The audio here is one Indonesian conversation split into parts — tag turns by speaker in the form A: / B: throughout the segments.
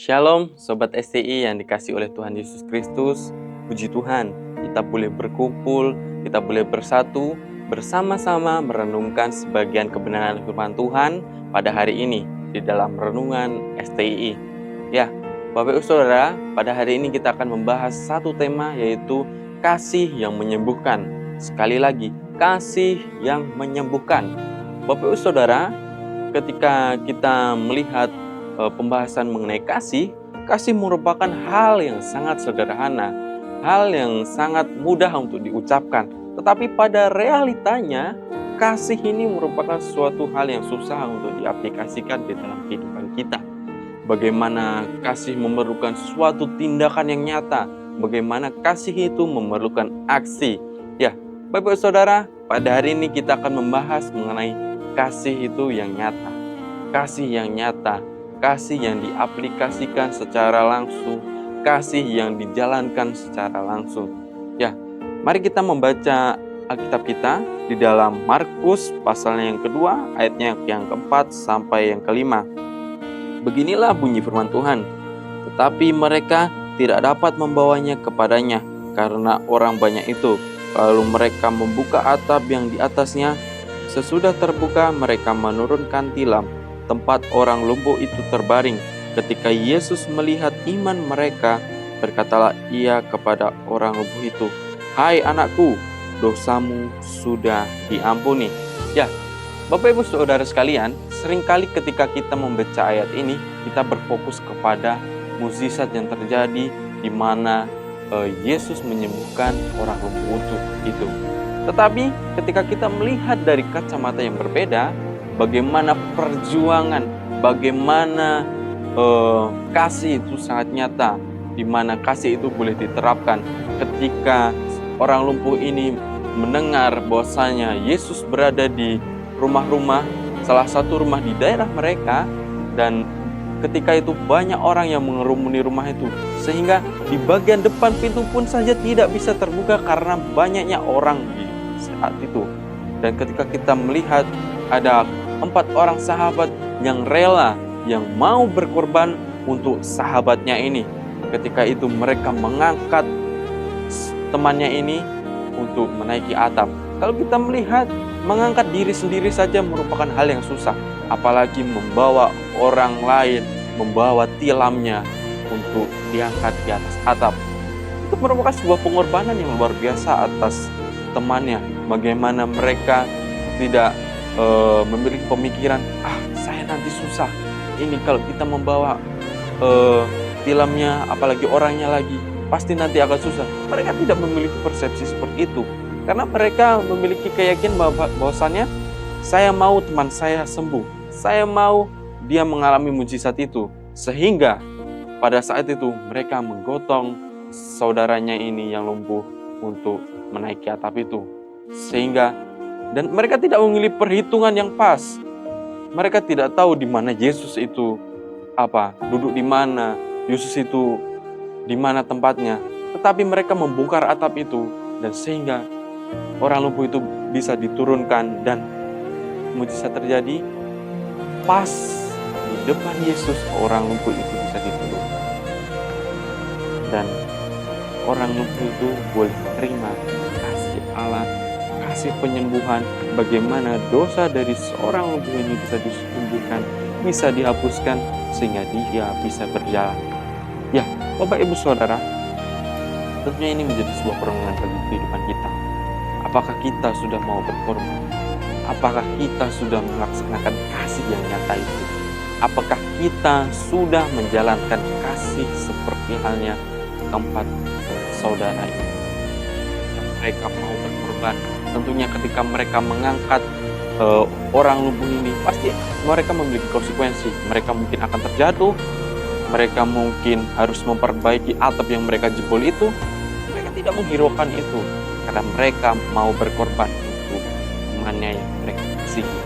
A: Shalom Sobat STI yang dikasih oleh Tuhan Yesus Kristus. Puji Tuhan, kita boleh berkumpul, kita boleh bersatu, bersama-sama merenungkan sebagian kebenaran firman Tuhan pada hari ini di dalam renungan STI. Ya, Bapak Ibu Saudara, pada hari ini kita akan membahas satu tema, yaitu kasih yang menyembuhkan. Sekali lagi, kasih yang menyembuhkan. Bapak Ibu Saudara, ketika kita melihat pembahasan mengenai kasih merupakan hal yang sangat sederhana, hal yang sangat mudah untuk diucapkan. Tetapi pada realitanya, kasih ini merupakan suatu hal yang susah untuk diaplikasikan di dalam kehidupan kita. Bagaimana kasih memerlukan suatu tindakan yang nyata, bagaimana kasih itu memerlukan aksi. Ya, Bapak Saudara, pada hari ini kita akan membahas mengenai kasih itu yang nyata. Kasih yang nyata, kasih yang diaplikasikan secara langsung, kasih yang dijalankan secara langsung. Ya, mari kita membaca Alkitab kita di dalam Markus pasalnya yang kedua, ayatnya yang keempat sampai yang kelima. Beginilah bunyi firman Tuhan. Tetapi mereka tidak dapat membawanya kepadanya karena orang banyak itu. Lalu mereka membuka atap yang di atasnya. Sesudah terbuka, mereka menurunkan tilam tempat orang lumpuh itu terbaring. Ketika Yesus melihat iman mereka, berkatalah ia kepada orang lumpuh itu, "Hai anakku, dosamu sudah diampuni." Ya, Bapak Ibu Saudara sekalian, seringkali ketika kita membaca ayat ini, kita berfokus kepada mukjizat yang terjadi di mana Yesus menyembuhkan orang lumpuh itu. Tetapi ketika kita melihat dari kacamata yang berbeda, bagaimana perjuangan, bagaimana kasih itu sangat nyata, di mana kasih itu boleh diterapkan ketika orang lumpuh ini mendengar bahwasanya Yesus berada di rumah-rumah, salah satu rumah di daerah mereka, dan ketika itu banyak orang yang mengerumuni rumah itu, sehingga di bagian depan pintu pun saja tidak bisa terbuka karena banyaknya orang di saat itu. Dan ketika kita melihat ada 4 orang sahabat yang rela, yang mau berkorban untuk sahabatnya ini. Ketika itu mereka mengangkat temannya ini untuk menaiki atap. Kalau kita melihat, mengangkat diri sendiri saja merupakan hal yang susah, apalagi membawa orang lain, membawa tilamnya untuk diangkat di atas atap. Itu merupakan sebuah pengorbanan yang luar biasa atas temannya. Bagaimana mereka tidak memiliki pemikiran, saya nanti susah. Ini kalau kita membawa tilamnya, apalagi orangnya lagi, pasti nanti akan susah. Mereka tidak memiliki persepsi seperti itu. Karena mereka memiliki keyakinan bahwasannya, saya mau teman saya sembuh. Saya mau dia mengalami mukjizat itu. Sehingga pada saat itu mereka menggotong saudaranya ini yang lumpuh untuk menaiki atap itu. Dan mereka tidak memiliki perhitungan yang pas. Mereka tidak tahu di mana Yesus itu duduk di mana, Yesus itu di mana tempatnya. Tetapi mereka membongkar atap itu, dan sehingga orang lumpuh itu bisa diturunkan dan mukjizat terjadi. Pas di depan Yesus, orang lumpuh itu bisa diturunkan. Dan orang lumpuh itu boleh menerima kasih Allah, kasih penyembuhan, bagaimana dosa dari seorang lumpuh ini bisa disembuhkan, bisa dihapuskan, sehingga dia bisa berjalan. Ya, Bapak Ibu Saudara, tentunya ini menjadi sebuah perenungan bagi kehidupan kita. Apakah kita sudah mau berkorban? Apakah kita sudah melaksanakan kasih yang nyata itu? Apakah kita sudah menjalankan kasih seperti halnya keempat saudara ini? Mereka mau berkorban. Tentunya ketika mereka mengangkat orang lumpuh ini, pasti mereka memiliki konsekuensi. Mereka mungkin akan terjatuh, mereka mungkin harus memperbaiki atap yang mereka jebol itu. Mereka tidak menghiraukan itu, karena mereka mau berkorban untuk temannya yang mereka kasihi.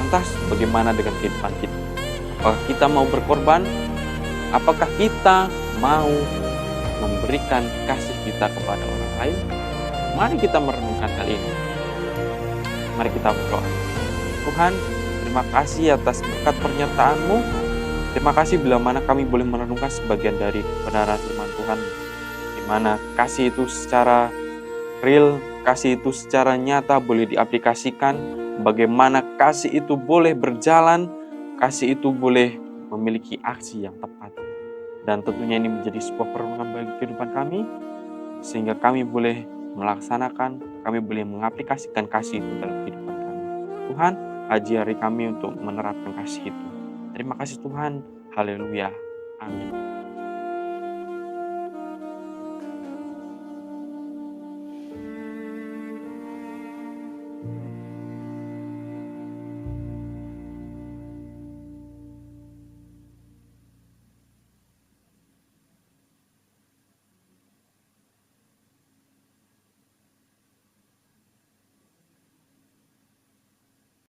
A: Lantas bagaimana dengan kehidupan kita? Apakah kita mau berkorban? Apakah kita mau memberikan kasih kita kepada orang lain? Mari kita merenungkan hal ini. Mari kita berdoa. Tuhan, terima kasih atas berkat penyertaan-Mu. Terima kasih bila mana kami boleh merenungkan sebagian dari kebenaran firman Tuhan, di mana kasih itu secara real, kasih itu secara nyata boleh diaplikasikan, bagaimana kasih itu boleh berjalan, kasih itu boleh memiliki aksi yang tepat. Dan tentunya ini menjadi sebuah perenungan bagi kehidupan kami, sehingga kami boleh melaksanakan, kami boleh mengaplikasikan kasih itu dalam kehidupan kami. Tuhan, ajari kami untuk menerapkan kasih itu. Terima kasih Tuhan. Haleluya. Amin.